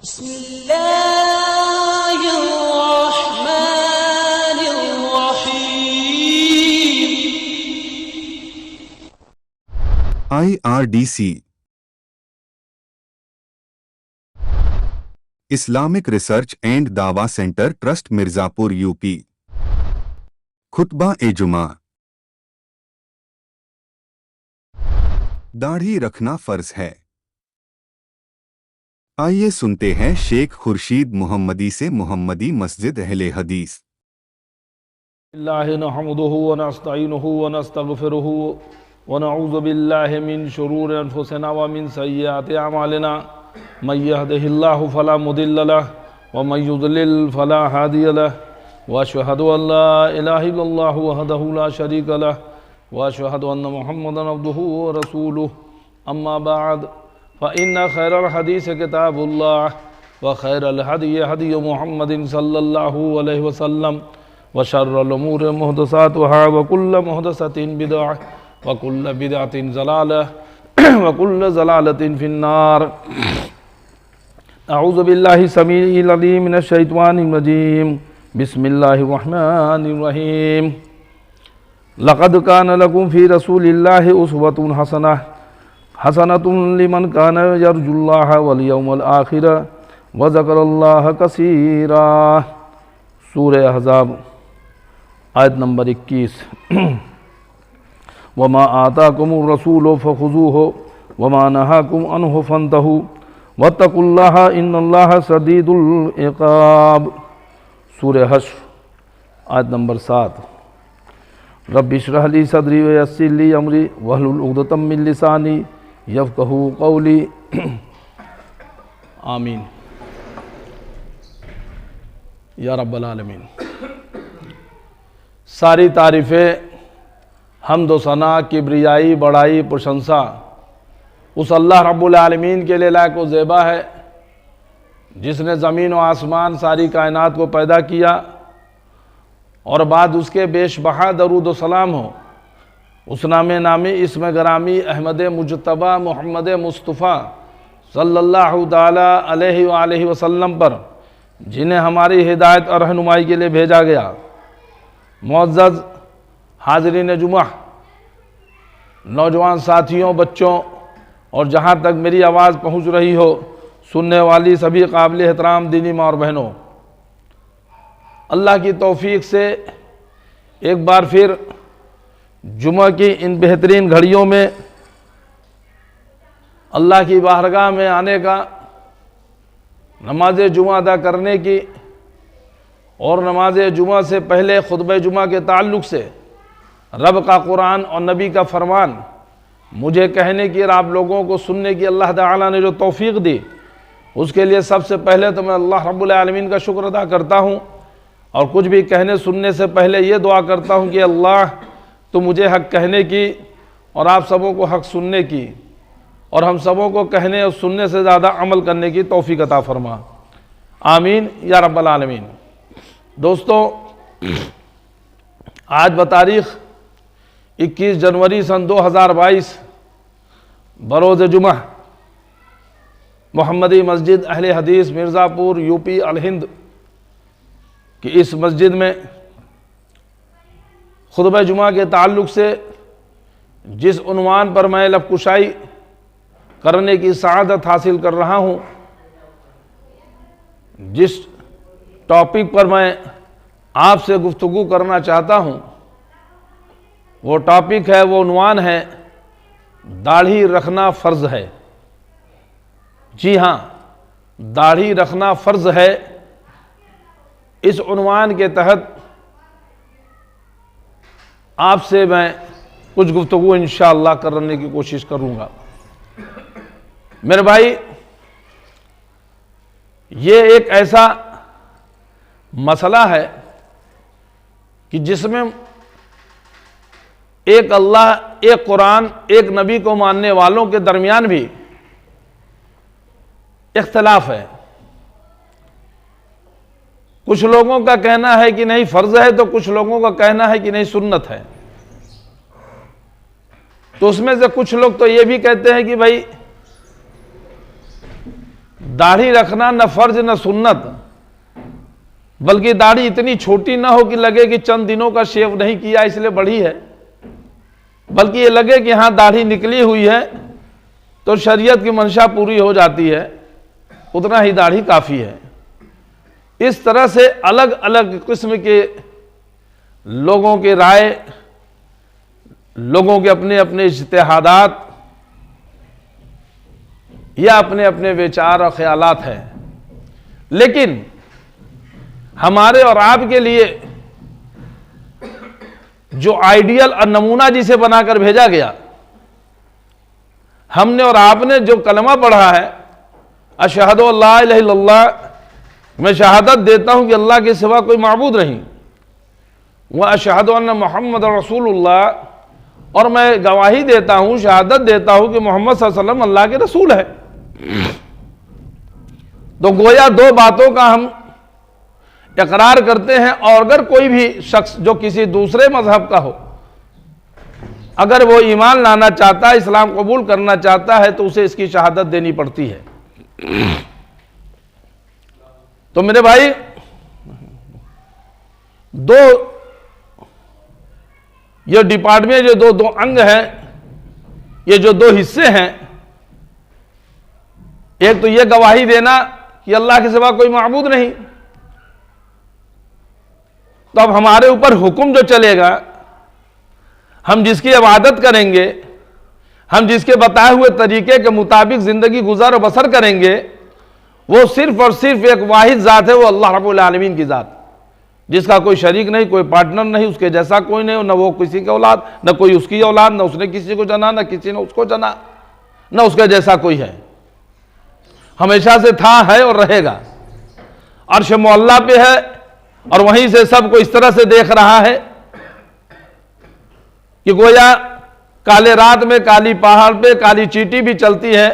IRDC Islamic research and दावा centre trust Mirzapur UP. खुतबा ए जुमा। दाढ़ी रखना फर्ज है। आइए सुनते हैं शेख खुर्शीद मोहम्मदी से मोहम्मदी मस्जिद अहले हदीस। नहमदुहु व नस्तईनुहु व नस्तगफिरुहु व नऊज़ु बिल्लाहि मिन शुरूरि अनफुसिना व मिन सय्यिआति अमालिना मन यहदिहिल्लाहु फला मुदिल्ल लहु व मन युद्लिल फला हादिय लहु व अशहदु अन ला इलाहा इल्लल्लाहु वहदहु ला शरीक लहु व अशहदु अन्न मुहम्मदन अब्दुहु व रसूलुहु अम्मा बाद फ़इन्न खैरल हदीस किताबुल्लाह व खैरल हदी हदी मुहम्मदिन सल्लल्लाहु अलैहि वसल्लम व शर्रल उमूरि मुहदसातुहा व कुल्लु मुहदसतिन बिदअह व कुल्लु बिदअतिन ज़लालह व कुल्लु ज़लालतिन फिन्नार। अऊज़ु बिल्लाहि समीइल अलीम मिनश शैतानिर रजीम। बिस्मिल्लाहिर रहमानिर रहीम। लक़द कान लकुम फ़ी रसूलिल्लाहि उस्वतुन हसनतुन लिमन कान यरजुल्लाह वल यौमल आखिर व ज़करल्लाह कसीरा। सूरह अहज़ाब आयत नंबर 21। वमा आताकुमुर रसूलु फ़ख़ुज़ूहु वमा नहाकुम अन्हु फ़न्तहू वत्तक़ुल्लाह इन्नल्लाह शदीदुल इक़ाब। सूरह हश्र आयत नंबर 7। रब्बि इश्रह ली सदरी व यस्सिर ली अमरी वहलुल उक़दतम मिन लिसानी यफ़क़हू क़ौली। आमीन या रब्बल आलमीन। सारी तारीफ़ें, हम्द व सना, किब्रियाई, बड़ाई, प्रशंसा उस अल्लाह रब्बुल आलमीन के लिए लायक व ज़ेबा है जिसने ज़मीन व आसमान सारी कायनात को पैदा किया और बाद उसके बेशबहा दरूद व सलाम हो उस नामी इसम गरामी अहमद मुजतबा मोहम्मद मुस्तफ़ा सल्लल्लाहु ताला अलैहि वसल्लम पर, जिन्हें हमारी हिदायत और रहनुमाई के लिए भेजा गया। मुअज़्ज़ज़ हाज़रीन जुमा, नौजवान साथियों, बच्चों और जहाँ तक मेरी आवाज़ पहुँच रही हो सुनने वाली सभी काबिल एहतराम दीनी माँ और बहनों, अल्लाह की तौफ़ीक़ से एक बार फिर जुमा की इन बेहतरीन घड़ियों में अल्लाह की बारगाह में आने का, नमाज जुमा अदा करने की और नमाज जुमा से पहले खुतबा जुमा के ताल्लुक़ से रब का कुरान और नबी का फरमान मुझे कहने की और आप लोगों को सुनने की अल्लाह ताला ने जो तौफ़ीक़ दी, उसके लिए सबसे पहले तो मैं अल्लाह रब्बुल आलमीन का शुक्र अदा करता हूँ और कुछ भी कहने सुनने से पहले ये दुआ करता हूँ कि अल्लाह तो मुझे हक़ कहने की और आप सबों को हक़ सुनने की और हम सबों को कहने और सुनने से ज़्यादा अमल करने की तौफ़ीक़ अता फरमा। आमीन या रब्बल आलमीन। दोस्तों, आज बतारीख़ 21 जनवरी सन 2022 बरोज़ जुमा मोहम्मदी मस्जिद अहले हदीस मिर्ज़ापुर यूपी अल हिंद कि इस मस्जिद में खुतबा जुमा के ताल्लुक़ से जिस उन्वान पर मैं लफ़्ज़कुशाई करने की सआदत हासिल कर रहा हूँ, जिस टॉपिक पर मैं आपसे गुफ्तगू करना चाहता हूँ, वो टॉपिक है, वो उन्वान है, दाढ़ी रखना फ़र्ज़ है। जी हाँ, दाढ़ी रखना फ़र्ज़ है। इस उन्वान के तहत आपसे मैं कुछ गुफ्तगू इंशाअल्लाह करने की कोशिश करूँगा। मेरे भाई, ये एक ऐसा मसला है कि जिसमें एक अल्लाह, एक कुरान, एक नबी को मानने वालों के दरमियान भी इख्तलाफ है। कुछ लोगों का कहना है कि नहीं फ़र्ज़ है, तो कुछ लोगों का कहना है कि नहीं सुन्नत है। तो उसमें से कुछ लोग तो ये भी कहते हैं कि भाई दाढ़ी रखना न फर्ज न सुन्नत, बल्कि दाढ़ी इतनी छोटी ना हो कि लगे कि चंद दिनों का शेव नहीं किया इसलिए बढ़ी है, बल्कि ये लगे कि हाँ दाढ़ी निकली हुई है तो शरीयत की मंशा पूरी हो जाती है, उतना ही दाढ़ी काफ़ी है। इस तरह से अलग अलग किस्म के लोगों के राय, लोगों के अपने अपने इज्तिहादात या अपने अपने विचार और ख्यालात हैं, लेकिन हमारे और आपके लिए जो आइडियल और नमूना जिसे बनाकर भेजा गया, हमने और आपने जो कलमा पढ़ा है, अशहदु अल्ला इलाहा इल्लल्लाह, मैं शहादत देता हूं कि अल्लाह के सिवा कोई माबूद नहीं, वह अशहदु अन्ना मुहम्मद रसूलुल्लाह, और मैं गवाही देता हूं, शहादत देता हूं कि मोहम्मद सल्लल्लाहु अलैहि वसल्लम अल्लाह के रसूल है। तो गोया दो बातों का हम इकरार करते हैं, और अगर कोई भी शख्स जो किसी दूसरे मजहब का हो, अगर वो ईमान लाना चाहता है, इस्लाम कबूल करना चाहता है, तो उसे इसकी शहादत देनी पड़ती है। तो मेरे भाई, दो ये डिपार्टमेंट, जो दो अंग हैं, ये जो दो हिस्से हैं, एक तो ये गवाही देना कि अल्लाह के सिवा कोई माबूद नहीं, तो अब हमारे ऊपर हुक्म जो चलेगा, हम जिसकी इबादत करेंगे, हम जिसके बताए हुए तरीके के मुताबिक जिंदगी गुजार और बसर करेंगे, वो सिर्फ और सिर्फ एक वाहिद ज़ात है, वो अल्लाह रब्बुल आलमीन की ज़ात, जिसका कोई शरीक नहीं, कोई पार्टनर नहीं, उसके जैसा कोई नहीं, न वो किसी की औलाद, न कोई उसकी औलाद, न उसने किसी को जना, न किसी ने उसको जना, न उसके जैसा कोई है, हमेशा से था, है और रहेगा। अर्श मुअल्ला पे है और वहीं से सबको इस तरह से देख रहा है कि गोया काले रात में काली पहाड़ पे काली चींटी भी चलती है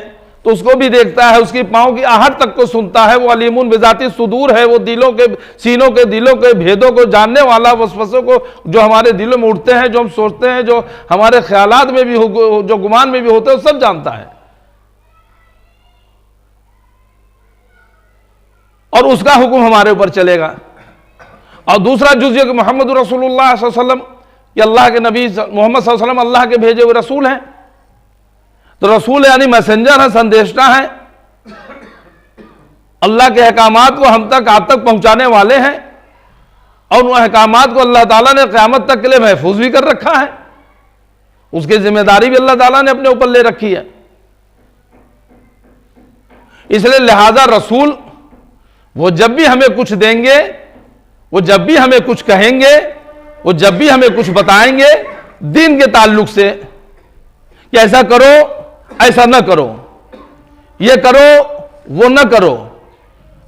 तो उसको भी देखता है, उसकी पांव की आहट तक को सुनता है। वो अलीमुन बिजाती सुदूर है, वो दिलों के, सीनों के, दिलों के भेदों को जानने वाला, वसवसों को जो हमारे दिलों में उठते हैं, जो हम सोचते हैं, जो हमारे ख्यालात में भी हो, जो गुमान में भी होते हैं, सब जानता है। और उसका हुक्म हमारे ऊपर चलेगा। और दूसरा जुज़ कि मोहम्मद रसूलुल्लाह सल्लल्लाहु अलैहि वसल्लम, कि अल्लाह के नबी मोहम्मद सल्लल्लाहु अलैहि वसल्लम अल्लाह के भेजे हुए रसूल हैं। तो रसूल यानी मैसेंजर है, संदेशता है, अल्लाह के अहकामात को हम तक, आप तक पहुंचाने वाले हैं, और उन अहकामात को अल्लाह ताला ने क़यामत तक के लिए महफूज भी कर रखा है, उसकी जिम्मेदारी भी अल्लाह ताला ने अपने ऊपर ले रखी है। इसलिए लिहाजा रसूल वो जब भी हमें कुछ देंगे, वो जब भी हमें कुछ कहेंगे, वो जब भी हमें कुछ बताएंगे दीन के ताल्लुक से कि ऐसा करो, ऐसा न करो, ये करो, वो न करो,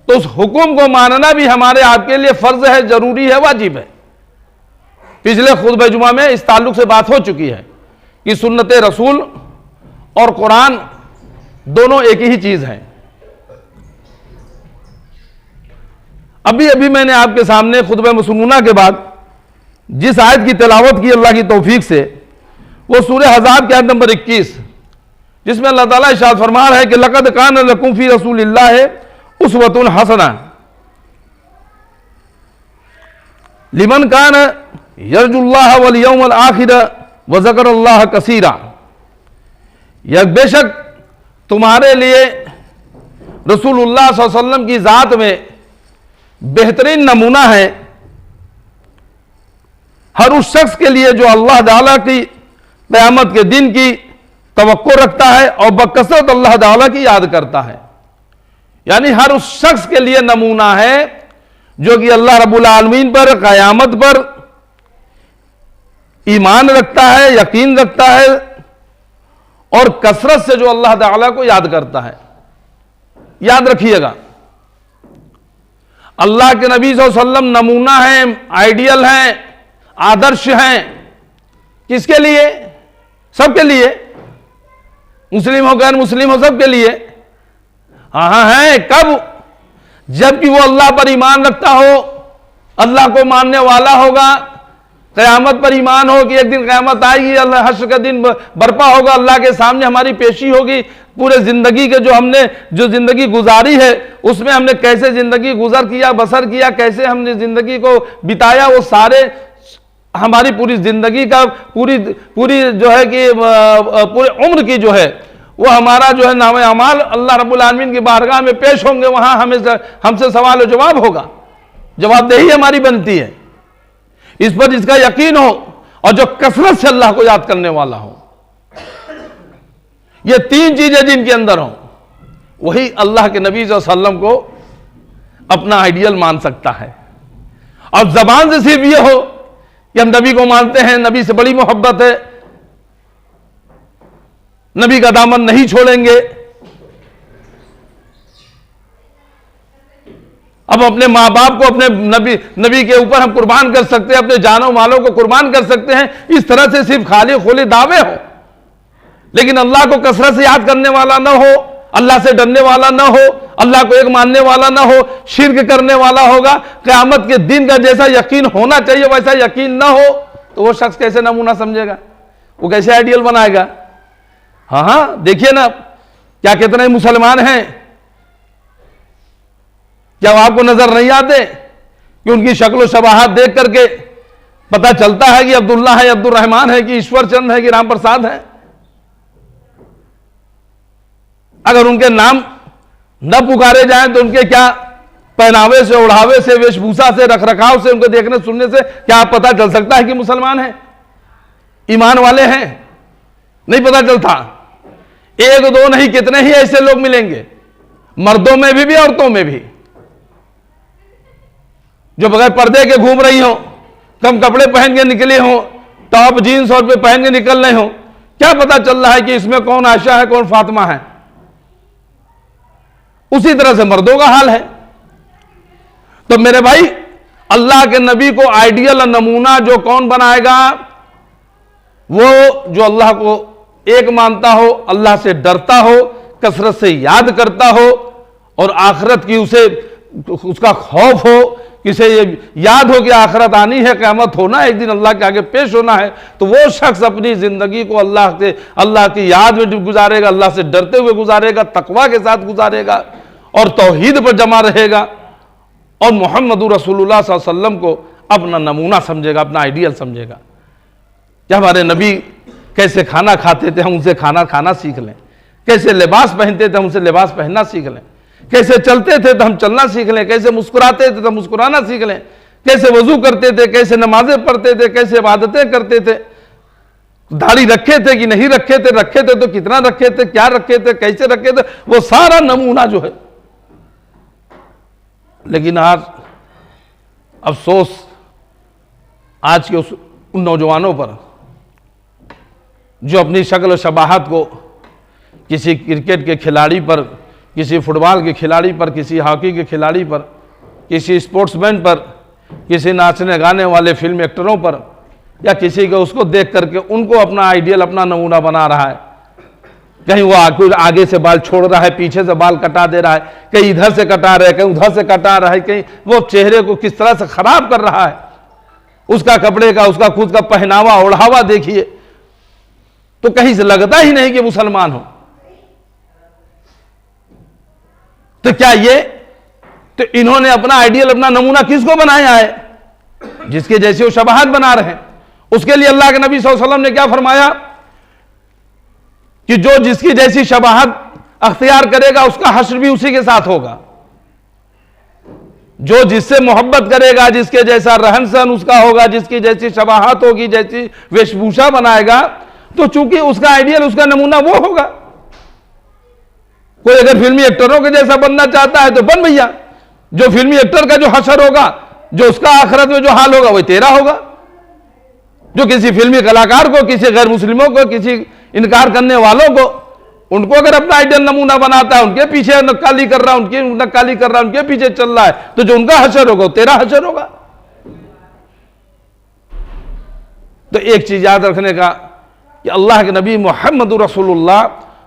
तो उस हुक्म को मानना भी हमारे आपके लिए फर्ज है, जरूरी है, वाजिब है। पिछले खुतबे जुमा में इस ताल्लुक से बात हो चुकी है कि सुन्नत रसूल और कुरान दोनों एक ही चीज हैं। अभी अभी मैंने आपके सामने खुतबे मसनूना के बाद जिस आयत की तिलावत की अल्लाह की तौफीक से, वो सूरह हज़ाब की आयत नंबर 21, जिसमें अल्लाह ताला इरशाद फरमा रहा है कि लक़द कान लकुम फी रसूलिल्लाहि उस्वतुन हसना लिमन कान यरजुल्लाह वल यौमल आखिर व ज़करल्लाह कसीरा। यह बेशक तुम्हारे लिए रसूलुल्लाह सल्लल्लाहु अलैहि वसल्लम की ज़ात में बेहतरीन नमूना है, हर उस शख्स के लिए जो अल्लाह ताला की क़यामत के दिन की तवक्को रखता है और बकसरत अल्लाह ताला की याद करता है। यानी हर उस शख्स के लिए नमूना है जो कि अल्लाह रब्बुल आलमीन पर, क़यामत पर ईमान रखता है, यकीन रखता है, और कसरत से जो अल्लाह ताला को याद करता है। याद रखिएगा, अल्लाह के नबी सल्लल्लाहु अलैहि वसल्लम नमूना है, आइडियल हैं, आदर्श हैं। किसके लिए? सबके लिए, मुस्लिम हो गैर मुस्लिम हो, सबके लिए। हाँ है, कब? जबकि वो अल्लाह पर ईमान रखता हो, अल्लाह को मानने वाला होगा, क़यामत पर ईमान हो कि एक दिन क़यामत आएगी, अल्लाह हश्र का दिन बर्पा होगा, अल्लाह के सामने हमारी पेशी होगी। पूरे जिंदगी के जो जिंदगी गुजारी है उसमें हमने कैसे जिंदगी गुजर किया, बसर किया, कैसे हमने जिंदगी को बिताया, वो सारे हमारी पूरी जिंदगी का पूरी जो है कि पूरे उम्र की जो है वो हमारा जो है नाम अमाल अल्लाह रब्बुल आलमीन की बारगाह में पेश होंगे। वहां हमसे सवाल और जवाब होगा, जवाबदेही हमारी बनती है। इस पर जिसका यकीन हो और जो कसरत से अल्लाह को याद करने वाला हो, ये तीन चीजें जिनके अंदर हो, वही अल्लाह के नबी सल्लल्लाहु अलैहि वसल्लम को अपना आइडियल मान सकता है। और जबान से सिर्फ ये हो कि हम नबी को मानते हैं, नबी से बड़ी मोहब्बत है, नबी का दामन नहीं छोड़ेंगे, अब अपने माँ बाप को अपने नबी के ऊपर हम कुर्बान कर सकते हैं, अपने जानों मालों को कुर्बान कर सकते हैं, इस तरह से सिर्फ खाली खोले दावे हो, लेकिन अल्लाह को कसरत से याद करने वाला ना हो, अल्लाह से डरने वाला ना हो, अल्लाह को एक मानने वाला ना हो, शिर्क करने वाला होगा, क़यामत के दिन का जैसा यकीन होना चाहिए वैसा यकीन ना हो, तो वो शख्स कैसे नमूना समझेगा, वो कैसे आइडियल बनाएगा। हाँ, देखिए ना क्या कितने मुसलमान हैं, क्या आपको नजर नहीं आते कि उनकी शक्ल और शबाहत देख करके पता चलता है कि अब्दुल्ला है, अब्दुल रहमान है, कि ईश्वर चंद है, कि राम प्रसाद है। अगर उनके नाम न पुकारे जाएं तो उनके क्या पहनावे से, ओढ़ावे से, वेशभूषा से, रखरखाव से, उनको देखने सुनने से क्या पता चल सकता है कि मुसलमान हैं, ईमान वाले हैं? नहीं पता चलता। एक दो नहीं, कितने ही ऐसे लोग मिलेंगे, मर्दों में भी औरतों में भी, जो बगैर पर्दे के घूम रही हो, कम कपड़े पहन के निकले हो, टॉप जीन्स और पे पहन के निकल रहे हो, क्या पता चल रहा है कि इसमें कौन आयशा है, कौन फातिमा है। उसी तरह से मर्दों का हाल है। तो मेरे भाई, अल्लाह के नबी को आइडियल नमूना जो कौन बनाएगा, वो जो अल्लाह को एक मानता हो, अल्लाह से डरता हो, कसरत से याद करता हो, और आखिरत की उसका खौफ हो, किसे ये याद हो कि आखिरत आनी है, क़यामत होना है, एक दिन अल्लाह के आगे पेश होना है, तो वो शख्स अपनी जिंदगी को अल्लाह की याद में गुजारेगा, अल्लाह से डरते हुए गुजारेगा, तकवा के साथ गुजारेगा, और तौहीद पर जमा रहेगा, और मोहम्मद रसूलुल्लाह सल्लल्लाहु अलैहि वसल्लम को अपना नमूना समझेगा, अपना आइडियल समझेगा। क्या हमारे नबी कैसे खाना खाते थे, हम उनसे खाना खाना सीख लें, कैसे लिबास पहनते थे, हम उनसे लिबास पहनना सीख लें, कैसे चलते थे तो हम चलना सीख लें, कैसे मुस्कुराते थे तो मुस्कुराना सीख लें, कैसे वजू करते थे, कैसे नमाजें पढ़ते थे, कैसे इबादतें करते थे, दाढ़ी रखे थे कि नहीं रखे थे तो कितना रखे थे, क्या रखे थे, कैसे रखे थे, वो सारा नमूना जो है। लेकिन आज अफसोस आज के उन नौजवानों पर जो अपनी शक्ल और शबाहत को किसी क्रिकेट के खिलाड़ी पर, किसी फुटबॉल के खिलाड़ी पर, किसी हॉकी के खिलाड़ी पर, किसी स्पोर्ट्समैन पर, किसी नाचने गाने वाले फिल्म एक्टरों पर, या किसी को उसको देख करके उनको अपना आइडियल, अपना नमूना बना रहा है। कहीं वो आगे से बाल छोड़ रहा है, पीछे से बाल कटा दे रहा है, कहीं इधर से कटा रहा है, कहीं उधर से कटा रहा है, कहीं वो चेहरे को किस तरह से खराब कर रहा है, उसका कपड़े का, उसका खुद का पहनावा ओढ़ावा देखिए, तो कहीं से लगता ही नहीं कि मुसलमान हो। तो क्या तो इन्होंने अपना आइडियल, अपना नमूना किसको बनाया है? जिसके जैसे वो शबाहत बना रहे हैं। उसके लिए अल्लाह के नबी सल्लल्लाहु अलैहि वसल्लम ने क्या फरमाया कि जो जिसकी जैसी शबाहत अख्तियार करेगा उसका हश्र भी उसी के साथ होगा। जो जिससे मोहब्बत करेगा, जिसके जैसा रहन सहन उसका होगा, जिसकी जैसी शबाहत होगी, जैसी वेशभूषा बनाएगा, तो चूंकि उसका आइडियल, उसका नमूना वो होगा। कोई अगर फिल्मी एक्टरों के जैसा बनना चाहता है तो बन भैया, जो फिल्मी एक्टर का जो हशर होगा, जो उसका आखिरत में जो हाल होगा वही तेरा होगा। जो किसी फिल्मी कलाकार को, किसी गैर मुस्लिमों को, किसी इनकार करने वालों को, उनको अगर अपना आइडियल नमूना बनाता है, उनके पीछे नक्काली कर रहा है, उनकी नक्काली कर रहा है, उनके पीछे चल रहा है, तो जो उनका हशर होगा तेरा हशर होगा। तो एक चीज याद रखने का कि अल्लाह के नबी मोहम्मद रसूलुल्लाह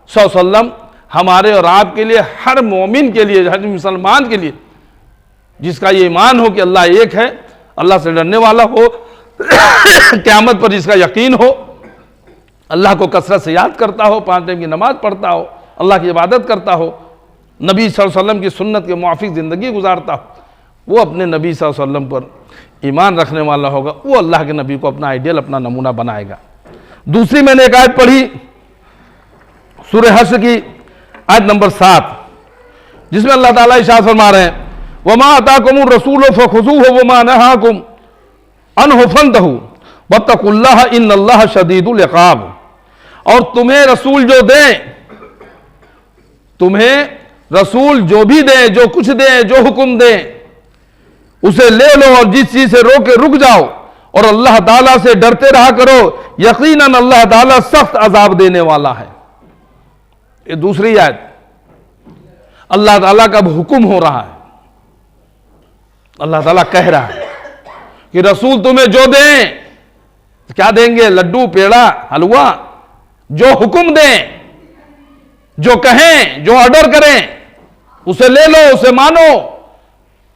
सल्लल्लाहु अलैहि वसल्लम हमारे और आपके लिए, हर मोमिन के लिए, हर मुसलमान के लिए, जिसका ये ईमान हो कि अल्लाह एक है, अल्लाह से डरने वाला हो, क़यामत पर जिसका यकीन हो, अल्लाह को कसरत से याद करता हो, 5 टाइम की नमाज पढ़ता हो, अल्लाह की इबादत करता हो, नबी सल्लल्लाहु अलैहि वसल्लम की सुन्नत के मुआफिक ज़िंदगी गुजारता हो, वो अपने नबी सल्लल्लाहु अलैहि वसल्लम पर ईमान रखने वाला होगा, वो अल्लाह के नबी को अपना आइडियल, अपना नमूना बनाएगा। दूसरी मैंने एक आयत पढ़ी सूरह हश्र की आयत नंबर 7, जिसमें अल्लाह ताला इरशाद फरमा रहे हैं, वमा अताकुमुर रसूल फखुज़ूहु वमा नहाकुम अन्हु फंतहू वत्तकुल्लाह इन्नल्लाह शदीदुल इक़ाब। और तुम्हें रसूल जो दें, तुम्हें रसूल जो भी दें, जो कुछ दें, जो हुक्म दें, उसे ले लो और जिस चीज से रोके रुक जाओ और अल्लाह ताला से डरते रहा करो, यकीनन अल्लाह ताला सख्त अजाब देने वाला है। ये दूसरी आयत, अल्लाह ताला का अब हुक्म हो रहा है, अल्लाह ताला कह रहा है कि रसूल तुम्हें जो दें, क्या देंगे? लड्डू, पेड़ा, हलवा, जो हुक्म दें, जो कहें, जो ऑर्डर करें, उसे ले लो, उसे मानो।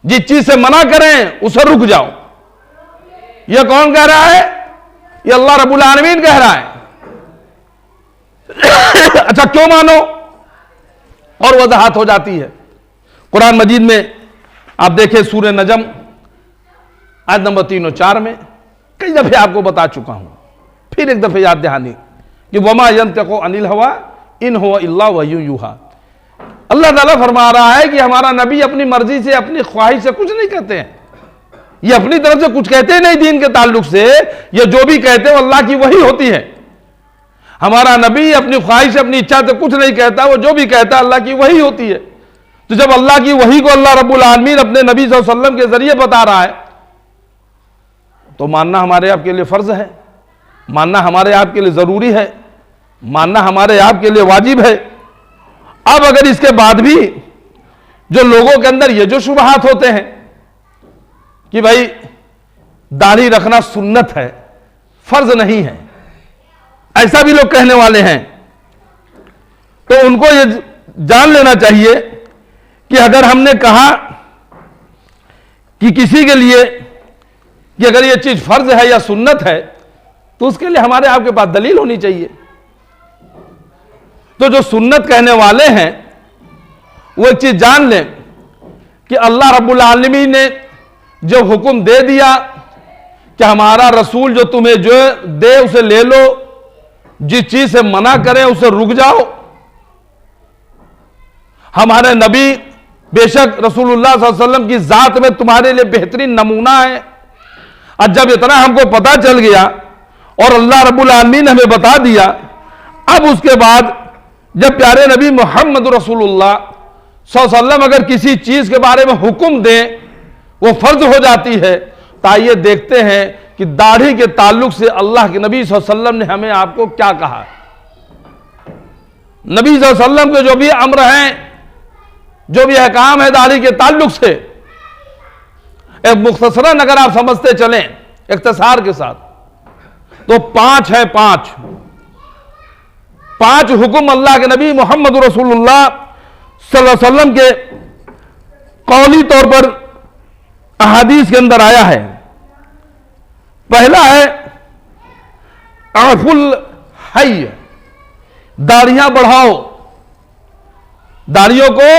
जिस चीज से मना करें उसे रुक जाओ। यह कौन कह रहा है? यह अल्लाह रब्बुल आलमीन कह रहा है। अच्छा, क्यों मानो? और वजाहत हो जाती है कुरान मजीद में। आप देखें सूरह नजम आयत नंबर 3 और 4 में, कई दफे आपको बता चुका हूं, फिर एक दफे याद दहानी कि वमा यंतिकु अनिल हवा इन हुवा इल्ला वह्युन यूहा। अल्लाह ताला फरमा रहा है कि हमारा नबी अपनी मर्जी से, अपनी ख्वाहिश से कुछ नहीं कहते हैं। ये अपनी तरफ से कुछ कहते नहीं दीन के ताल्लुक से, ये जो भी कहते हैं वो अल्लाह की वही होती है। हमारा नबी अपनी ख्वाहिश से, अपनी इच्छा से कुछ नहीं कहता, वो जो भी कहता है अल्लाह की वही होती है। तो जब अल्लाह की वही को अल्लाह रब्बुल आलमीन अपने नबी सल्लल्लाहु अलैहि वसल्लम के जरिए बता रहा है, तो मानना हमारे आपके लिए फर्ज है, मानना हमारे आपके लिए जरूरी है, मानना हमारे आपके लिए वाजिब है। अब अगर इसके बाद भी जो लोगों के अंदर ये जो शुबहात होते हैं कि भाई दाढ़ी रखना सुन्नत है, फर्ज नहीं है, ऐसा भी लोग कहने वाले हैं, तो उनको ये जान लेना चाहिए कि अगर हमने कहा कि किसी के लिए कि अगर ये चीज फर्ज है या सुन्नत है, तो उसके लिए हमारे आपके पास दलील होनी चाहिए। तो जो सुन्नत कहने वाले हैं वो एक चीज जान लें कि अल्लाह रब्बुल आलमीन ने जो हुक्म दे दिया कि हमारा रसूल जो तुम्हें जो दे उसे ले लो, जिस चीज से मना करें उसे रुक जाओ। हमारे नबी बेशक रसूलुल्लाह सल्लल्लाहु अलैहि वसल्लम की जात में तुम्हारे लिए बेहतरीन नमूना है। और जब इतना हमको पता चल गया और अल्लाह रब्बुल आलमीन ने हमें बता दिया, अब उसके बाद जब प्यारे नबी मोहम्मद रसूलुल्लाह सल्लल्लाहु अलैहि वसल्लम अगर किसी चीज के बारे में हुक्म दें, वो फर्ज हो जाती है। तो आइए देखते हैं कि दाढ़ी के ताल्लुक से अल्लाह के नबी सल्लल्लाहु अलैहि वसल्लम ने हमें आपको क्या कहा। नबी सल्लल्लाहु अलैहि वसल्लम के जो भी अम्र हैं, जो भी अहकाम है दाढ़ी के ताल्लुक से, एक मुख्तसरन अगर आप समझते चलें इख्तिसार के साथ, तो 5 है। 5 हुक्म अल्लाह के नबी मोहम्मद रसूलुल्लाह सल्लल्लाहु अलैहि वसल्लम के कौली तौर पर अहादीस के अंदर आया है। पहला है आफुल हय, दाढ़ियां बढ़ाओ, दाढ़ियों को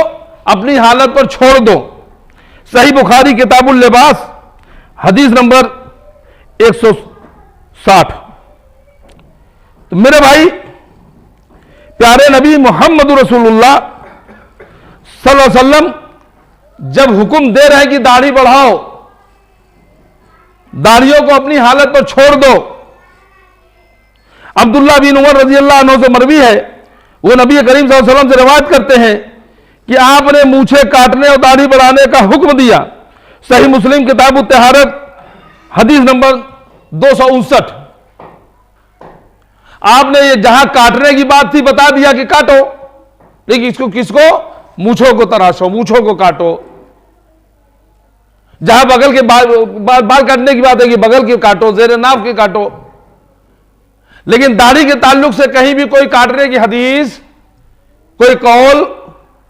अपनी हालत पर छोड़ दो। सही बुखारी किताबुल लिबास हदीस नंबर 160। तो मेरे भाई प्यारे नबी मोहम्मद रसूलुल्लाह सल्लल्लाहु अलैहि वसल्लम जब हुक्म दे रहे हैं कि दाढ़ी बढ़ाओ, दाढ़ियों को अपनी हालत पर छोड़ दो। अब्दुल्लाह बिन उमर रजी अल्लाह अन्हु से मरवी है, वो नबी करीम सल्लल्लाहु अलैहि वसल्लम से रिवायत करते हैं कि आपने मूछे काटने और दाढ़ी बढ़ाने का हुक्म दिया। सही मुस्लिम किताब तहारत हदीस नंबर 259। आपने ये जहां काटने की बात थी बता दिया कि काटो, लेकिन इसको किसको? मूछों को तराशो, मूछों को काटो। जहां बगल के बाल काटने की बात है कि बगल के काटो, जेर नाफ के काटो। लेकिन दाढ़ी के ताल्लुक से कहीं भी कोई काटने की हदीस, कोई कौल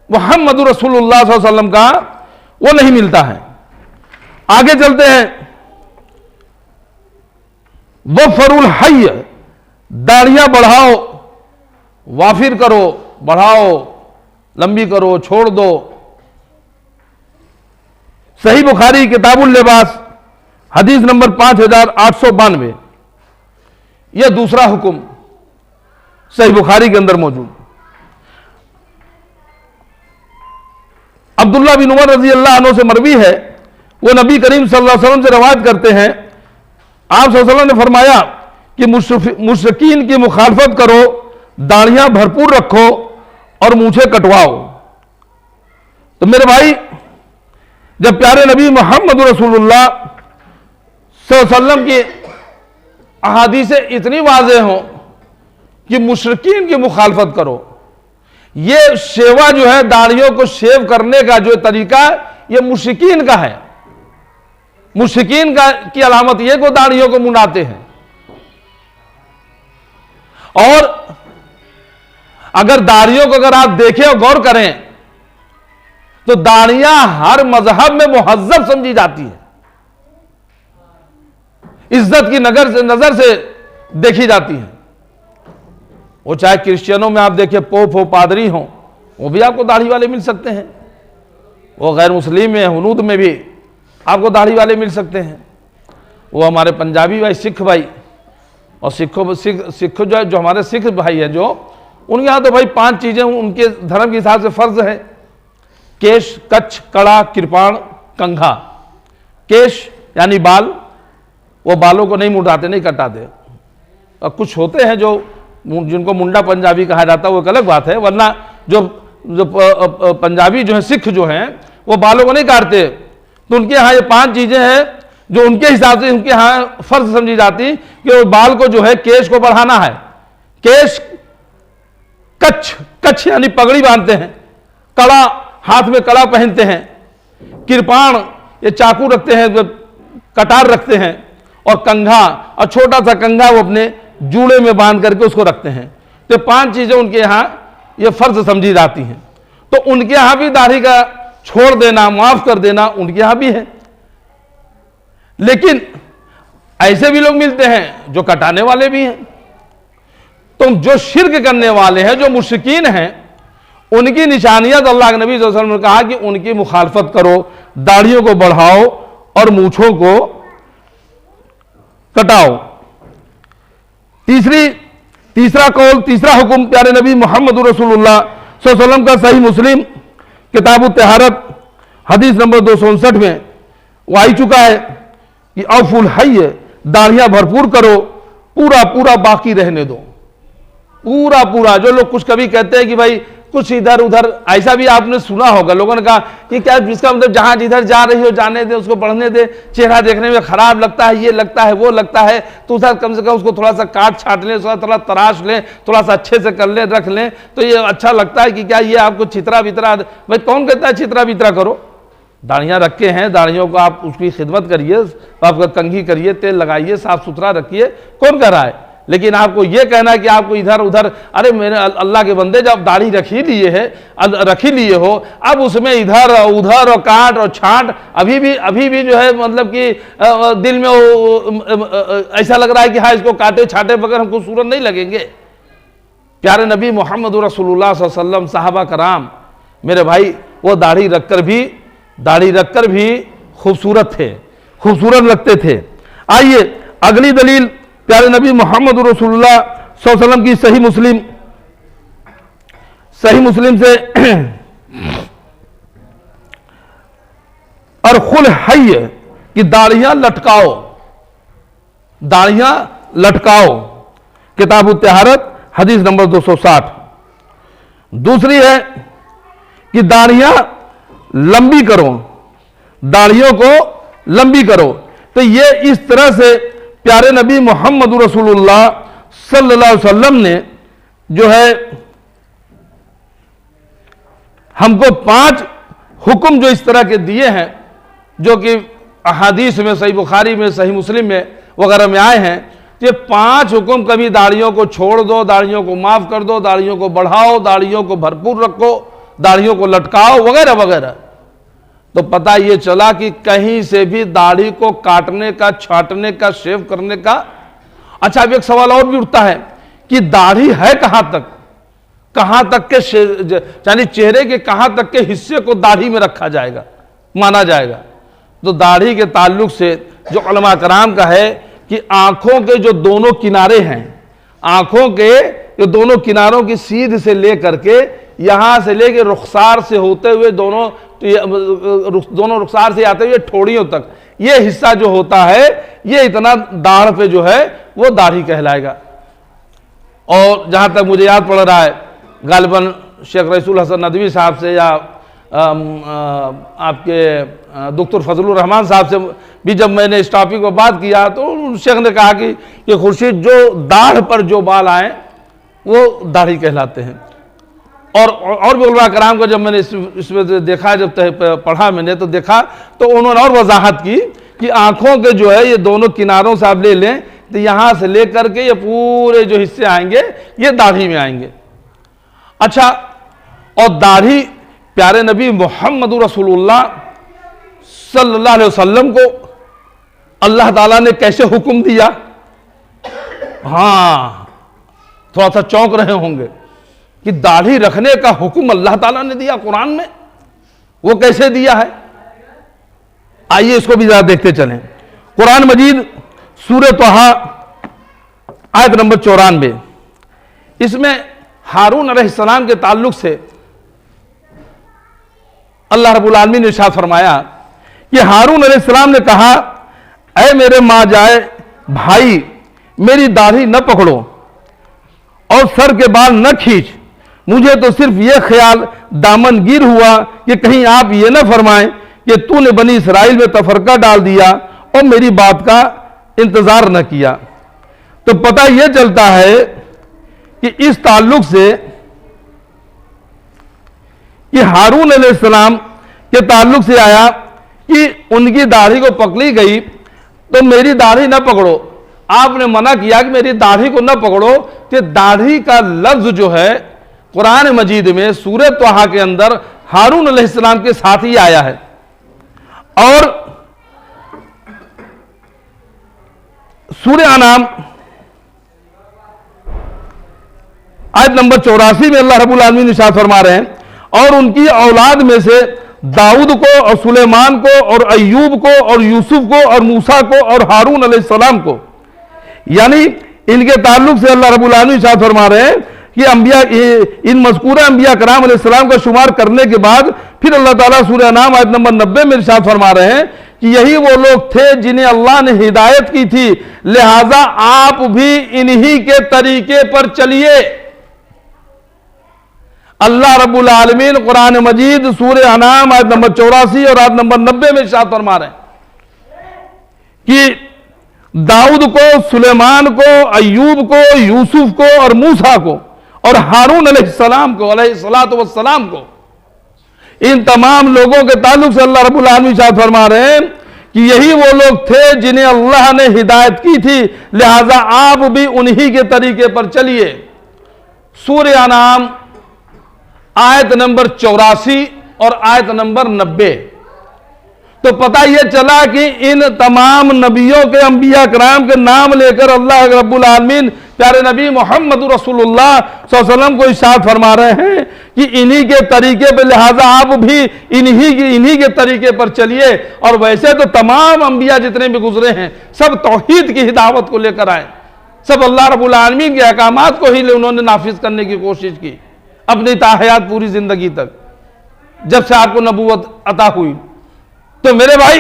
मुहम्मद रसूलुल्लाह सल्लल्लाहु अलैहि वसल्लम का वो नहीं मिलता है। आगे चलते हैं। वफरुल हय, दाढ़ियां बढ़ाओ, वाफिर करो, बढ़ाओ, लंबी करो, छोड़ दो। सही बुखारी किताबुल लिबास हदीस नंबर 5892, यह दूसरा हुक्म सही बुखारी के अंदर मौजूद। अब्दुल्ला बिन उमर रजी अल्लाह अन्हु से मरवी है, वो नबी करीम सल्लल्लाहु अलैहि वसल्लम से रवायत करते हैं, आप सल्लल्लाहु अलैहि वसल्लम ने फरमाया कि मुशरिकीन की मुखालफत करो, दाढ़ियां भरपूर रखो और मूछें कटवाओ। तो मेरे भाई, जब प्यारे नबी मोहम्मद रसूलुल्लाह सल्लल्लाहु अलैहि वसल्लम की अहादीसें इतनी वाज़ेह हों कि मुशरिकीन की मुखालफत करो, ये शेवा जो है, दाढ़ियों को शेव करने का जो तरीका है, ये मुशरिकीन का है। मुशरिकीन का की अलामत ये को दाढ़ियों को मुंडाते हैं। और अगर दाढ़ियों को अगर आप देखें और गौर करें तो दाढ़ियां हर मजहब में मुहज्जब समझी जाती है, इज्जत की नजर से देखी जाती है। वो चाहे क्रिश्चियनों में आप देखिए पोप हो, पादरी हो, वो भी आपको दाढ़ी वाले मिल सकते हैं। वो गैर मुस्लिम में, हुनूद में भी आपको दाढ़ी वाले मिल सकते हैं। वो हमारे पंजाबी भाई, सिख भाई, और सिख जो हमारे सिख भाई है, जो उनके यहाँ तो भाई 5 चीजें उनके धर्म के हिसाब से फर्ज है: केश, कच्छ, कड़ा, कृपाण, कंघा। केश यानी बाल, वो बालों को नहीं मुंडाते, नहीं कटाते। और कुछ होते हैं जो जिनको मुंडा पंजाबी कहा जाता है, वो एक अलग बात है, वरना जो पंजाबी जो है, सिख जो हैं, वो बालों को नहीं काटते। तो उनके यहाँ ये 5 चीजें हैं जो उनके हिसाब से उनके यहाँ फर्ज समझी जाती कि वो बाल को जो है, केश को बढ़ाना है। केश, कच्छ यानी पगड़ी बांधते हैं, कड़ा, हाथ में कड़ा पहनते हैं, कृपाण ये चाकू रखते हैं, कटार रखते हैं, और कंघा, और छोटा सा कंघा वो अपने जूड़े में बांध करके उसको रखते हैं। तो 5 चीजें उनके यहां ये फर्ज समझी जाती हैं। तो उनके यहां भी दाढ़ी का छोड़ देना, माफ कर देना, उनके यहां भी है। लेकिन ऐसे भी लोग मिलते हैं जो कटाने वाले भी हैं। तो जो शिर्क करने वाले हैं, जो मुश्रिकीन हैं, उनकी निशानियां तो अल्लाह के नबी सल्लल्लाहु अलैहि वसल्लम ने कहा कि उनकी मुखालफत करो, दाढ़ियों को बढ़ाओ और मूछों को कटाओ। तीसरा कौल, तीसरा हुक्म प्यारे नबी मोहम्मद रसूलुल्लाह सल्लल्लाहु अलैहि वसल्लम का सही मुस्लिम किताब तहारत हदीस नंबर 259 में वो आ चुका है कि औफुल हय, दाढ़ियां भरपूर करो, पूरा पूरा बाकी रहने दो, पूरा पूरा। जो लोग कुछ कभी कहते हैं कि भाई कुछ इधर उधर, ऐसा भी आपने सुना होगा, लोगों ने कहा कि क्या इसका मतलब जहां जिधर जा रही हो जाने दे, उसको बढ़ने दे, चेहरा देखने में खराब लगता है, ये लगता है, वो लगता है, तो उधर कम से कम उसको थोड़ा सा काट छाट लें, थोड़ा तराश लें, थोड़ा सा अच्छे से कर लें, रख लें, तो ये अच्छा लगता है कि क्या ये आपको चित्रा वित्रा। भाई कौन कहता है चित्रा वित्रा करो? दाढ़ियां रखे हैं, दाढ़ियों को आप उसकी खिदमत करिए, आपका कंघी करिए, तेल लगाइए, साफ सुथरा रखिए, कौन कर रहा है? लेकिन आपको यह कहना कि आपको इधर उधर, अरे मेरे अल्लाह के बंदे, जब दाढ़ी रख ही लिए हो, अब उसमें इधर उधर और काट और छांट, अभी भी जो है मतलब कि दिल में ऐसा लग रहा है कि हाँ इसको काटे छाटे बगैर हमको खूबसूरत नहीं लगेंगे। प्यारे नबी मोहम्मद रसूलुल्लाह सल्लल्लाहु अलैहि वसल्लम, साहबा कराम, मेरे भाई, वो दाढ़ी रखकर भी खूबसूरत थे, खूबसूरत लगते थे। आइए अगली दलील प्यारे नबी मोहम्मद रसूलुल्लाह सल्लल्लाहु अलैहि वसल्लम की सही मुस्लिम से और खुल हय कि दाढ़ियां लटकाओ, किताब तहारत हदीस नंबर 260। दूसरी है कि दाढ़ियां लंबी करो, दाढ़ियों को लंबी करो। तो ये इस तरह से प्यारे नबी मोहम्मद रसूलुल्लाह सल्लल्लाहु अलैहि वसल्लम ने जो है हमको 5 हुक्म जो इस तरह के दिए हैं, जो कि अहादीस में, सही बुखारी में, सही मुस्लिम में वगैरह में आए हैं। ये 5 हुक्म, कभी दाढ़ियों को छोड़ दो, दाढ़ियों को माफ कर दो, दाढ़ियों को बढ़ाओ, दाढ़ियों को भरपूर रखो, दाढ़ियों को लटकाओ, वगैरह वगैरह। तो पता ये चला कि कहीं से भी दाढ़ी को काटने का, छाटने का, शेव करने का अच्छा, अब एक सवाल और भी उठता है कि दाढ़ी है कहां तक के यानी चेहरे के कहां तक के हिस्से को दाढ़ी में रखा जाएगा, माना जाएगा। तो दाढ़ी के ताल्लुक से जो उलमा कराम का है कि आंखों के जो दोनों किनारे हैं, आंखों के जो दोनों किनारों की सीध से लेकर के यहां से लेके रुखसार से होते हुए दोनों रुखसार से आते हुए ठोड़ियों तक, ये हिस्सा जो होता है ये इतना दाढ़ पे जो है वो दाढ़ी कहलाएगा। और जहां तक मुझे याद पड़ रहा है, गालिबन शेख रसूल हसन नदवी साहब से या आपके डॉक्टर फजलुर रहमान साहब से भी जब मैंने इस टॉपिक पर बात किया तो शेख ने कहा कि ये खुर्शीद जो दाढ़ पर जो बाल आए वो दाढ़ी कहलाते हैं। और भी उलमा कराम को जब मैंने इसमें देखा, जब पढ़ा मैंने तो देखा तो उन्होंने और वजाहत की कि आंखों के जो है ये दोनों किनारों से आप ले लें तो यहां से लेकर के ये पूरे जो हिस्से आएंगे ये दाढ़ी में आएंगे। अच्छा, और दाढ़ी प्यारे नबी मोहम्मद रसूलुल्लाह सल्लल्लाहु अलैहि वसल्लम को अल्लाह ताला ने कैसे हुक्म दिया? हाँ, थोड़ा सा चौंक रहे होंगे कि दाढ़ी रखने का हुक्म अल्लाह ताला ने दिया कुरान में, वो कैसे दिया है? आइए इसको भी जरा देखते चलें। कुरान मजीद सूरह तोहा आयत नंबर 94, इसमें हारून अलैहिस्सलाम के ताल्लुक से अल्लाह रब्बुल आलमीन ने इरशाद फरमाया कि हारून अलैहिस्सलाम ने कहा, ऐ मेरे मां जाए भाई, मेरी दाढ़ी न पकड़ो और सर के बाल न खींच, मुझे तो सिर्फ यह ख्याल दामनगीर हुआ कि कहीं आप ये न फरमाएं कि तूने बनी इसराइल में तफरका डाल दिया और मेरी बात का इंतजार न किया। तो पता यह चलता है कि इस ताल्लुक से कि हारून अलैहिस्सलाम के ताल्लुक से आया कि उनकी दाढ़ी को पकड़ी गई तो मेरी दाढ़ी न पकड़ो, आपने मना किया कि मेरी दाढ़ी को न पकड़ो। कि दाढ़ी का लफ्ज जो है कुरान मजीद में सूरह तोहा के अंदर हारून अलैहिस्सलाम के साथ ही आया है। और सूरह अनाम आयत नंबर 84 में अल्लाह रब्बुल आलमीन इरशाद फरमा रहे हैं, और उनकी औलाद में से दाऊद को और सुलेमान को और अय्यूब को और यूसुफ को और मूसा को और हारून अलैहिस्सलाम को, यानी इनके ताल्लुक से अल्लाह रब्बुल आलमीन इरशाद फरमा रहे हैं कि अंबिया, इन मज़कूरा अंबिया कराम अलैहिस्सलाम का शुमार करने के बाद फिर अल्लाह ताला सूरह अनाम आयत नंबर 90 में इरशाद फरमा रहे हैं कि यही वो लोग थे जिन्हें अल्लाह ने हिदायत की थी, लिहाजा आप भी इन्हीं के तरीके पर चलिए। अल्लाह रब्बुल आलमीन कुरान मजीद सूरह अनाम आयत नंबर 84 और आयत नंबर 90 में इरशाद फरमा रहे हैं कि दाऊद को, सुलेमान को, अय्यूब को, यूसुफ को और मूसा को और हारून अलैहिस्सलाम को, अलैहिस्सलातु वस्सलाम को, इन तमाम लोगों के ताल्लुक से अल्लाह रब्बुल आलमीन इरशाद फरमा रहे हैं कि यही वो लोग थे जिन्हें अल्लाह ने हिदायत की थी, लिहाजा आप भी उन्हीं के तरीके पर चलिए। सूरह अनाम आयत नंबर 84 और आयत नंबर 90। तो पता यह चला कि इन तमाम नबियों के, अंबिया कराम के नाम लेकर अल्लाह रब्बुल आलमीन प्यारे नबी मोहम्मद रसूलुल्लाह सल्लल्लाहु अलैहि वसल्लम को इरशाद फरमा रहे हैं कि इन्हीं के तरीके पर, लिहाजा आप भी इन्हीं के तरीके पर चलिए। और वैसे तो तमाम अंबिया जितने भी गुजरे हैं सब तौहीद की हिदावत को लेकर आए, सब अल्लाह रब्बुल आलमीन के अहकामात को ही उन्होंने नाफिज करने की कोशिश की अपनी ताहयात पूरी जिंदगी तक, जब से आपको नबूवत अता हुई। तो मेरे भाई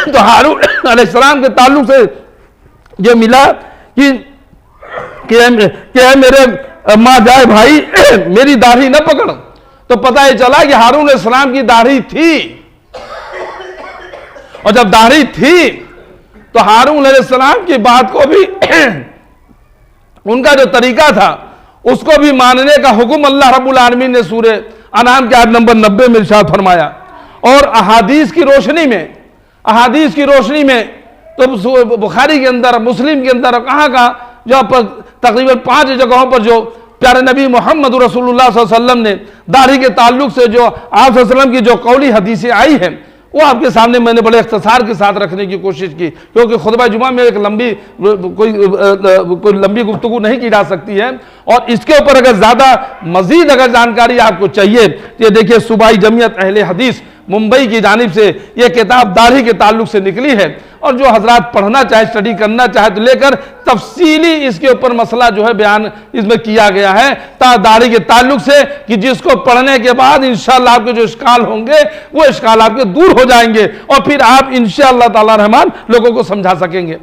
तो हारून अलैहिस्सलाम के ताल्लुक से ये मिला कि मेरे मां जाए भाई मेरी दाढ़ी न पकड़। तो पता ये चला कि हारून अलैहिस्सलाम की दाढ़ी थी, और जब दाढ़ी थी तो हारून अलैहिस्सलाम की बात को भी उनका जो तरीका था उसको भी मानने का हुक्म अल्लाह रब्बुल आलमीन ने सूरह अनाम के आयत नंबर 90 में इरशाद फरमाया। और अहादीस की रोशनी में तो बुखारी के अंदर, मुस्लिम के अंदर, कहाँ जो पर तकरीबन 5 जगहों पर जो प्यारे नबी मोहम्मद रसूलुल्लाह सल्लल्लाहु अलैहि वसल्लम ने दाढ़ी के ताल्लुक से जो आप सल्लल्लाहु अलैहि वसल्लम की जो कौली हदीसें आई हैं वो आपके सामने मैंने बड़े इख्तिसार के साथ रखने की कोशिश की, क्योंकि खुतबा जुमा में एक लंबी कोई लंबी गुफ्तगू नहीं की जा सकती है। और इसके ऊपर अगर ज़्यादा मज़ीद अगर जानकारी आपको चाहिए तो ये देखिए, सूबाई जमीयत अहले हदीस मुंबई की जानिब से ये किताब दाढ़ी के ताल्लुक से निकली है, और जो हजरात पढ़ना चाहे, स्टडी करना चाहे तो लेकर तफसीली इसके ऊपर मसला जो है बयान इसमें किया गया है दाढ़ी के ताल्लुक से, कि जिसको पढ़ने के बाद इंशाअल्लाह आपके जो इश्काल होंगे वो इश्काल आपके दूर हो जाएंगे, और फिर आप इंशाअल्लाह ताला रहमान लोगों को समझा सकेंगे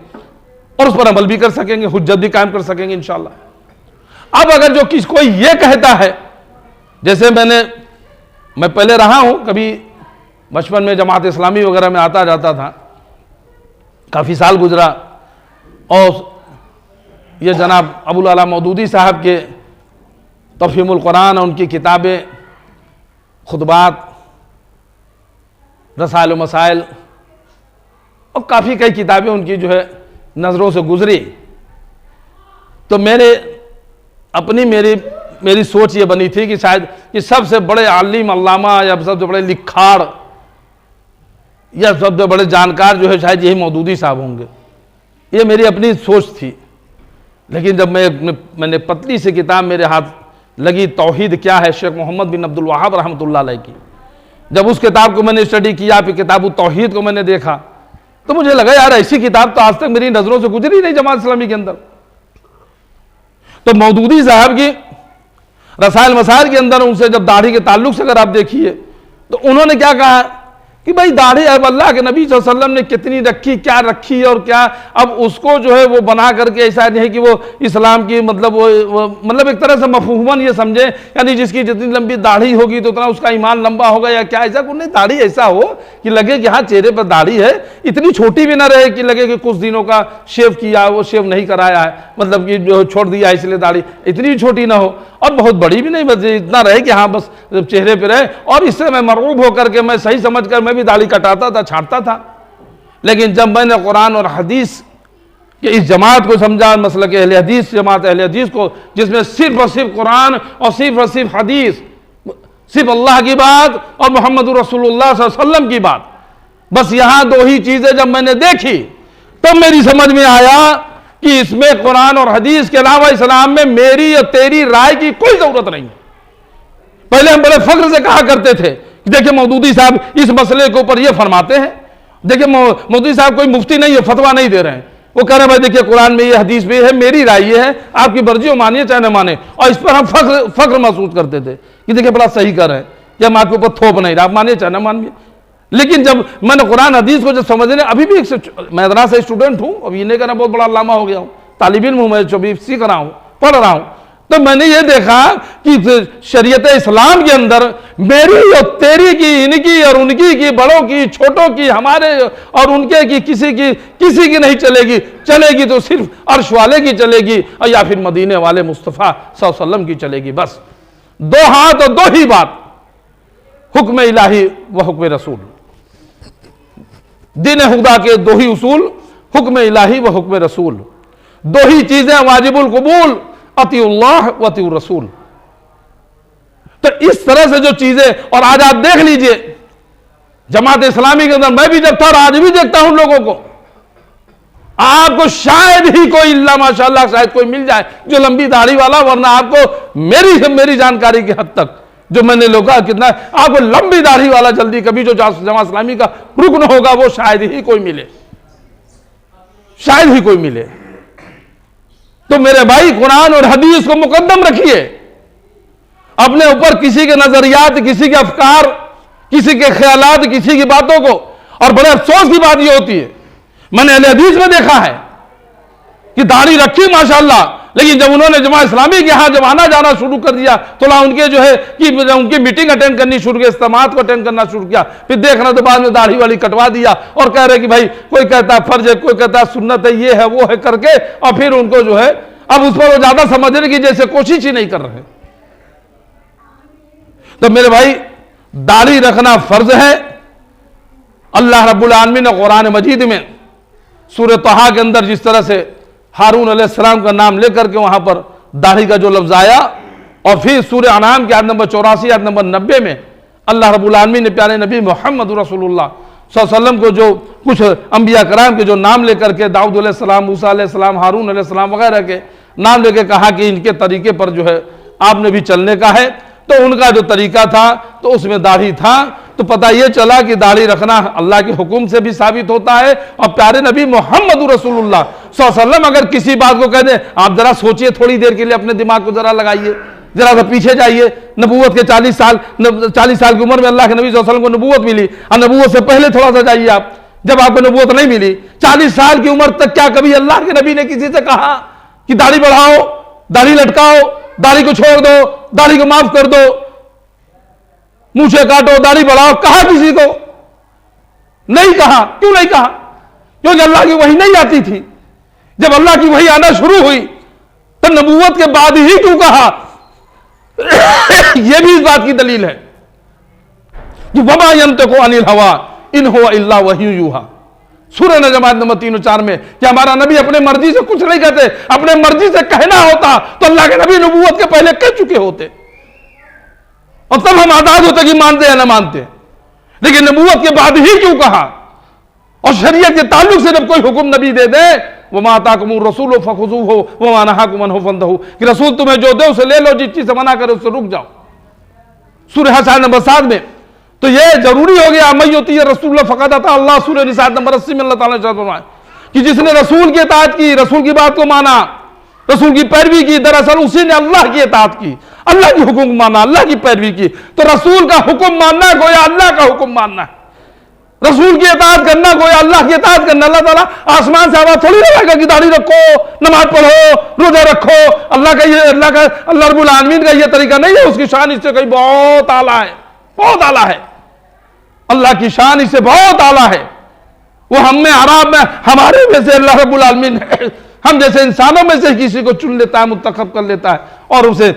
और उस पर अमल भी कर सकेंगे, हुज्जत भी कायम कर सकेंगे इंशाअल्लाह। अब अगर जो कोई ये कहता है, जैसे मैं पहले रहा हूं, कभी बचपन में जमात इस्लामी वगैरह में आता जाता था, काफ़ी साल गुजरा, और ये जनाब अबुल आला मौदूदी साहब के तफहीमुल कुरान और उनकी किताबें, खुतबात, रसाइल व मसाइल और काफ़ी कई किताबें उनकी जो है नज़रों से गुजरी। तो मेरी सोच ये बनी थी कि शायद कि सबसे बड़े आलिम अल्लामा या सबसे बड़े लिखाड़ या सबसे बड़े जानकार जो है शायद यही मौदूदी साहब होंगे, ये मेरी अपनी सोच थी। लेकिन जब मैंने पतली सी किताब मेरे हाथ लगी, तौहीद क्या है, शेख मोहम्मद बिन अब्दुल वहाब रहमतुल्लाह अलैह की, जब उस किताब को मैंने स्टडी किया, फिर किताब तौहीद को मैंने देखा, तो मुझे लगा यार ऐसी किताब तो आज तक मेरी नज़रों से गुजरी नहीं जमात इस्लामी के अंदर। तो मौदूदी साहब की रसाइल मसाइल के अंदर उनसे जब दाढ़ी के ताल्लुक से अगर आप देखिए, तो उन्होंने क्या कहा कि भाई दाढ़ी अब अल्लाह के नबी सल्लल्लाहु अलैहि वसल्लम ने कितनी रखी, क्या रखी और क्या, अब उसको जो है वो बना करके ऐसा नहीं है कि वो इस्लाम की मतलब मतलब एक तरह से मफहूमन ये समझे, यानी जिसकी जितनी लंबी दाढ़ी होगी तो उतना उसका ईमान लंबा होगा या क्या, ऐसा कुछ नहीं। दाढ़ी ऐसा हो कि लगे कि हाँ चेहरे पर दाढ़ी है, इतनी छोटी भी ना रहे कि लगे कि कुछ दिनों का शेव किया, वो शेव नहीं कराया है, मतलब कि जो छोड़ दिया इसलिए दाढ़ी, इतनी भी छोटी ना हो और बहुत बड़ी भी नहीं, बस इतना रहे कि हाँ बस चेहरे पे रहे। और इससे मैं मरऊब होकर के मैं सही समझकर मैं भी दाढ़ी कटाता था, छांटता था। लेकिन जब मैंने कुरान और हदीस कि इस जमात को समझा, मसला के अहले हदीस, जमात अहले हदीस को, जिसमें सिर्फ और सिर्फ कुरान और सिर्फ हदीस, सिर्फ अल्लाह की बात और मोहम्मद रसूलुल्लाह सल्लल्लाहु अलैहि वसल्लम की बात, बस यहां दो ही चीजें जब मैंने देखी तब मेरी समझ में आया कि इसमें कुरान और हदीस के अलावा इस्लाम में मेरी या तेरी राय की कोई जरूरत नहीं। पहले हम बड़े फख्र से कहा करते थे कि देखिए मौदूदी साहब इस मसले के ऊपर ये फरमाते हैं, देखिए मौदूदी साहब कोई मुफ्ती नहीं है, फतवा नहीं दे रहे हैं, वो कह रहे हैं भाई देखिए कुरान में ये, हदीस में ये है, मेरी राय ये है, आपकी मर्जी हो, मानिए चाहे न माने। और इस पर हम फख्र महसूस करते थे कि देखिए बड़ा सही कर रहे हैं, कि हम आपके ऊपर थोप नहीं रहे, आप मानिए चाहे न मानिए। लेकिन जब मैंने कुरान हदीस को जब समझने, अभी भी मैं मदरसा स्टूडेंट हूँ, अब ये नहीं कहना बहुत बड़ा अल्लामा हो गया हूँ, तालिब इल्म हूँ, मैं जो भी सीख रहा हूँ, पढ़ रहा हूँ, तो मैंने ये देखा कि शरीयत इस्लाम के अंदर मेरी और तेरी की, इनकी और उनकी की, बड़ों की, छोटों की, हमारे और उनके की, किसी की नहीं चलेगी। चलेगी तो सिर्फ अर्श वाले की चलेगी और या फिर मदीने वाले मुस्तफ़ा सल्लल्लाहु अलैहि वसल्लम की चलेगी। बस दो हाथ और दो ही बात, हुक्म इलाही व हुक्म रसूल, दिन खुदा के दो ही उसूल, हुक्म इलाही व हुक्म रसूल, दो ही चीजें वाजिबुल कबूल, अतीउल्लाह व अतीउर रसूल। तो इस तरह से जो चीजें, और आज आप देख लीजिए जमात इस्लामी के अंदर, मैं भी जब था और आज भी देखता हूं लोगों को, आपको शायद ही कोई, इल्ला माशाअल्लाह शायद कोई मिल जाए जो लंबी दाढ़ी वाला, वरना आपको मेरी जानकारी की हद तक जो मैंने लोगा कितना, आपको लंबी दाढ़ी वाला जल्दी कभी जो जमात इस्लामी का रुकन होगा वो शायद ही कोई मिले, शायद ही कोई मिले। तो मेरे भाई कुरान और हदीस को मुकद्दम रखिए अपने ऊपर, किसी के नजरियात, किसी के अफकार, किसी के ख्यालात, किसी की बातों को। और बड़े अफसोस की बात यह होती है, मैंने अहले हदीस में देखा है कि दाढ़ी रखी माशाअल्लाह, लेकिन जब उन्होंने जमात इस्लामी के यहां जब आना जाना शुरू कर दिया तो उनके जो है कि उनकी मीटिंग अटेंड करनी शुरू की, इज्तिमात को अटेंड करना शुरू किया, फिर देखना तो बाद में दाढ़ी वाली कटवा दिया और कह रहे कि भाई कोई कहता है फर्ज है, कोई कहता है सुन्नत है, ये है वो है करके, और फिर उनको जो है अब उस पर वो ज्यादा समझने की जैसे कोशिश ही नहीं कर रहे। तो मेरे भाई दाढ़ी रखना फर्ज है। अल्लाह रब्बुल आलमीन ने कुरान मजीद में सूरह तहा के अंदर जिस तरह से हारून अलैहिस्सलाम का नाम लेकर के वहां पर दाढ़ी का जो लफ्ज आया, और फिर सूरह अनाम की आयत नंबर 84, आयत नंबर 90 में अल्लाह रब्बुल आलमीन ने प्यारे नबी मोहम्मद रसूलुल्लाह सल्लम को जो कुछ अंबिया कराम के जो नाम लेकर के दाऊद अलैहिस्सलाम, मूसा अलैहिस्सलाम, हारून अलैहिस्सलाम वगैरह के नाम लेके कहा कि इनके तरीके पर जो है आपने भी चलने का है, तो उनका जो तरीका था तो उसमें दाढ़ी था। तो पता ये चला कि दाढ़ी रखना अल्लाह के हुक्म से भी साबित होता है, और प्यारे नबी मोहम्मद रसूलुल्लाह सल्लल्लाहु अलैहि वसल्लम अगर किसी बात को कह दे, आप जरा सोचिए थोड़ी देर के लिए, अपने दिमाग को जरा लगाइए, जरा सा पीछे जाइए। नबूवत के 40 साल की उम्र में अल्लाह के नबी सल्लल्लाहु अलैहि वसल्लम को नबूवत मिली, और नबूवत से पहले थोड़ा सा जाइए आप, जब आपको नबूवत नहीं मिली 40 साल की उम्र तक, क्या कभी अल्लाह के नबी ने किसी से कहा कि दाढ़ी बढ़ाओ, दाढ़ी लटकाओ, दाढ़ी को छोड़ दो, दाढ़ी को माफ कर दो, मूछें काटो, दाढ़ी बढ़ाओ? कहा किसी को? नहीं कहा। क्यों नहीं कहा? क्योंकि अल्लाह की वही नहीं आती थी। जब अल्लाह की वही आना शुरू हुई तो नबूवत के बाद ही क्यों कहा? यह भी इस बात की दलील है कि वमा यंतिकु अनिल हवा इन हुवा इल्ला वही यूहा, सूरह नजम नंबर 3 और 4 में, कि हमारा नबी अपने मर्जी से कुछ नहीं कहते। अपने मर्जी से कहना होता तो अल्लाह के नबी नबूवत के पहले कह चुके होते, और तब हम आजाद होते कि मानते या ना मानते। लेकिन नबूवत के बाद ही क्यों कहा? और शरीयत के ताल्लुक से जब कोई हुक्म नबी दे दे, वमा अताकुम रसूल फखुज़ूहु वमा नहाकुम अन्हु फंतहू, कि रसूल तुम्हें जो दे उसे ले लो, जिस चीज से मना करे उससे रुक जाओ, सूरह हशर नंबर 7 में। तो यह जरूरी हो गया मय्युती रसूल फ़क़द अता अल्लाह, सूरह निसा नंबर 80 में अल्लाह ताला ने फरमाया कि जिसने रसूल की इताअत की, रसूल की बात को माना, रसूल की पैरवी की, दरअसल उसी ने अल्लाह की इताअत की, अल्लाह की हुक्म माना, अल्लाह की पैरवी की। तो रसूल का हुक्म मानना गोया अल्लाह का हुक्म मानना है, रसूल की इताअत करना गोया अल्लाह की इताअत करना। अल्लाह ताला आसमान से आवाज थोड़ी लगाएगा कि दाढ़ी रखो, नमाज पढ़ो, रोजा रखो। अल्लाह रब्बुल आलमीन का ये तरीका नहीं है, उसकी शान इससे कहीं बहुत आला है, बहुत आला है। अल्लाह की शान इससे बहुत आला है। वो हम में आराम में हमारे में से अल्लाह रब्बुल आलमीन हम जैसे इंसानों में से किसी को चुन लेता है, मुंतखब कर लेता है, और उसे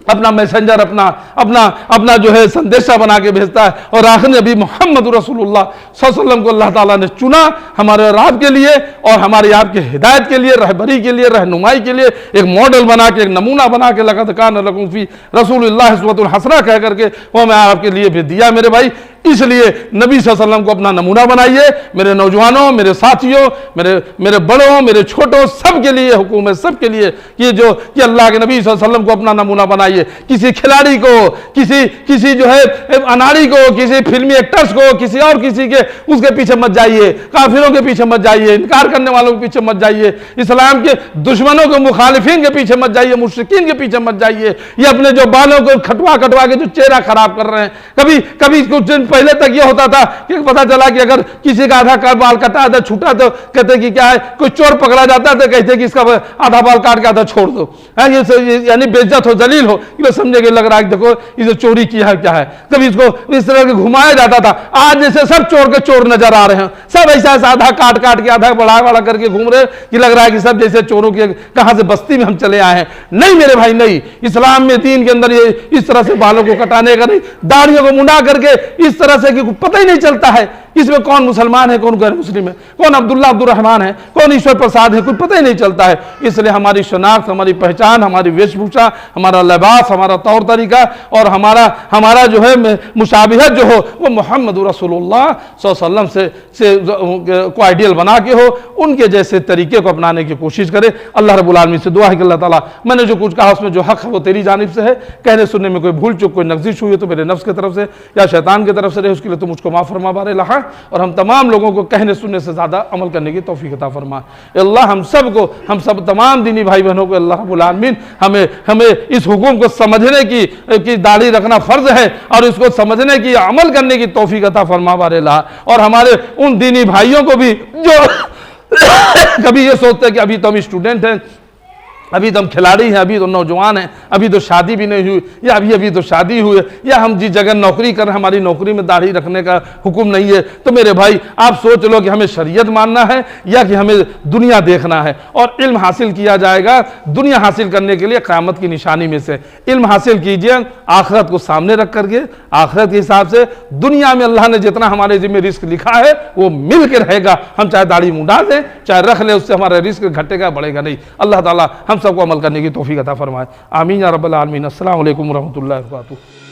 अपना मैसेंजर, अपना जो है संदेशा बना के भेजता है। और आखिर नबी मोहम्मद रसूलुल्लाह सल्लल्लाहु अलैहि वसल्लम को अल्लाह ताला ने चुना हमारे और आपके लिए, और हमारे आपके हिदायत के लिए, रहबरी के लिए, रहनुमाई के लिए, एक मॉडल बना के, एक नमूना बना के, लक़द कान लकुम फ़ी रसूलिल्लाहि उस्वतुन हसना कह करके वो मैं आपके लिए भी दिया मेरे भाई। इसलिए नबी सल्लल्लाहु अलैहि वसल्लम को अपना नमूना बनाइए। मेरे नौजवानों, मेरे साथियों, मेरे बड़ों, मेरे छोटों, सबके लिए हुक्म है, सबके लिए कि अल्लाह के नबी सल्लल्लाहु अलैहि वसल्लम को अपना नमूना बनाइए। किसी खिलाड़ी को, किसी जो है अनाड़ी को, किसी फिल्मी एक्टर्स को, किसी और किसी के उसके पीछे मत जाइए, काफिरों के पीछे मत जाइए, इनकार करने वालों के पीछे मत जाइए, इस्लाम के दुश्मनों के मुखालिफिन के पीछे मत जाइए, मुश्रिकीन के पीछे मत जाइए। ये अपने जो बालों को खटवा के जो चेहरा खराब कर रहे हैं, कभी कुछ दिन पहले तक ये होता था कि पता चला कि अगर किसी का आधा बाल कटा, आधा छूटा, तो कहते कि क्या है, कोई चोर पकड़ा जाता तो कहते कि इसका आधा बाल काट के आधा छोड़ दो, यानी बेइज्जत हो, जलील हो, कि समझे कि लग रहा है देखो इसे चोरी किया है, क्या है। कभी इसको इस तरह के घुमाया जाता था। आज जैसे सब चोर के चोर नजर आ रहे हैं, सब ऐसा आधा काट के आधा बढ़ा करके घूम रहे कि लग रहा है कि सब जैसे चोरों के कहां से बस्ती में हम चले आए हैं। नहीं मेरे भाई, नहीं। इस्लाम में, दीन के अंदर ये इस तरह से बालों को कटाने का नहीं, दाढ़ियों को मुंडा करके इस तरह से कि पता ही नहीं चलता है इसमें कौन मुसलमान है, कौन गैर मुस्लिम है, कौन अब्दुल्ला अब्दुल रहमान है, कौन ईश्वर प्रसाद है, कुछ पता ही नहीं चलता है। इसलिए हमारी शनाख्त, हमारी पहचान, हमारी वेशभूषा, हमारा लिबास, हमारा तौर तरीका और हमारा जो है मुशाबिहत जो हो वो मोहम्मद रसूलुल्लाह सल्लल्लाहु अलैहि वसल्लम से को आइडियल बना के हो, उनके जैसे तरीके को अपनाने की कोशिश करे। अल्लाह रब्बुल आलमीन से दुआ है कि अल्लाह ताला मैंने जो कुछ कहा उसमें जो हक है वो तेरी जानिब से है, कहने सुनने में कोई भूल चूक, कोई नगजिश हुई है तो मेरे नफ्स की तरफ से या शैतान की तरफ से रहे, उसके लिए तो मुझको माफ़ फरमा बारे लहा, और हम तमाम लोगों को कहने सुनने से ज़्यादा अमल करने की तौफीक अता फरमा। अल्लाह हम सब तमाम दीनी भाई बहनों को अल्लाह रब्बुल आलमीन हमें इस हुक्म को समझने की दाढ़ी रखना फ़र्ज है और इसको समझने की, अमल करने की तौफीक अता फरमा बारे लहा। और हमारे उन दीनी भाइयों को भी जो कभी ये सोचते हैं कि अभी तो हम स्टूडेंट हैं, अभी तो हम खिलाड़ी हैं, अभी तो नौजवान हैं, अभी तो शादी भी नहीं हुई, या अभी तो शादी हुई है, या हम जिस जगह नौकरी कर रहे हैं हमारी नौकरी में दाढ़ी रखने का हुक्म नहीं है। तो मेरे भाई आप सोच लो कि हमें शरीयत मानना है या कि हमें दुनिया देखना है। और इल्म हासिल किया जाएगा दुनिया हासिल करने के लिए क़यामत की निशानी में से। इल्म हासिल कीजिए आखिरत को सामने रख करके, आखिरत के हिसाब से। दुनिया में अल्लाह ने जितना हमारे जिम्मे रिस्क लिखा है वो मिल के रहेगा, हम चाहे दाढ़ी मुंडा दें चाहे रख ले, उससे हमारा रिस्क घटेगा बढ़ेगा नहीं। अल्लाह ताला हम सबको अमल करने की तौफीक अता फरमाए। आमीन या रब्बल आलमीन। अस्सलामु अलैकुम व रहमतुल्लाहि व बरकातुहू।